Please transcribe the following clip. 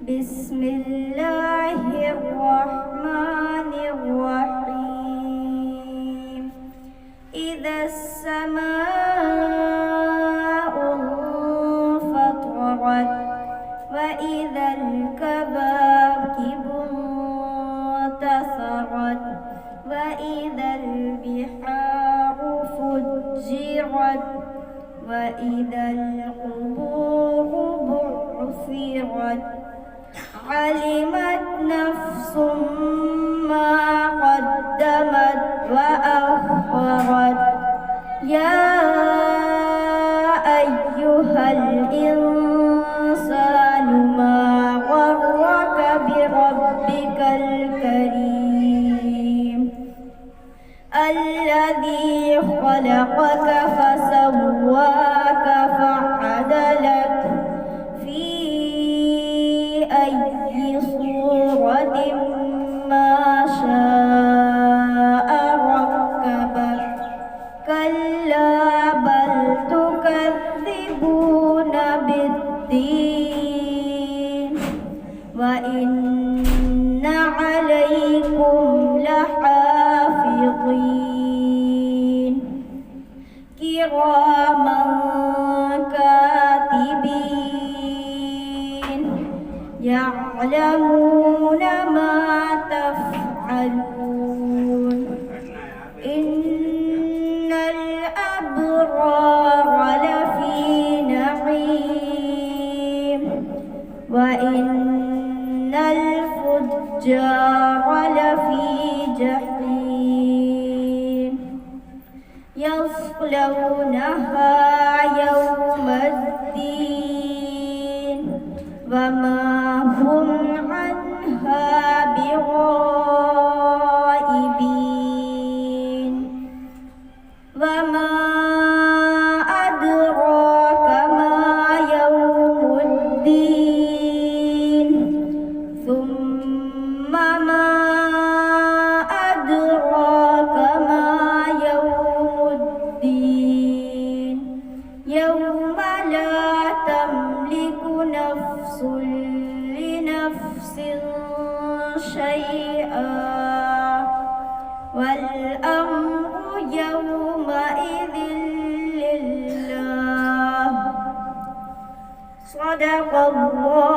بسم الله الرحمن الرحيم إذا السماء انفطرت وإذا الكواكب انتثرت وإذا البحار فجرت وإذا القبور بعثرت علمت نفس ما قدمت وأخرت يا أيها الإنسان ما غرك بربك الكريم الذي خلقك فسواك فعدلك في أي صورة ما شاء ركبك كلا بل تكذبون بالدين وإن عليكم لحافظين كراما كاتبين يعلمون ما تفعلون إن الأبرار لفي نعيم وإن الفجار لفي جحيم يصلونها يوم الدين وما هم عنها بغائبين وما أدراك ما يوم الدين ثم ما أدراك ما يوم الدين يوم لا تملك نفس لنفس شيئا والأمر يومئذ لله صدق الله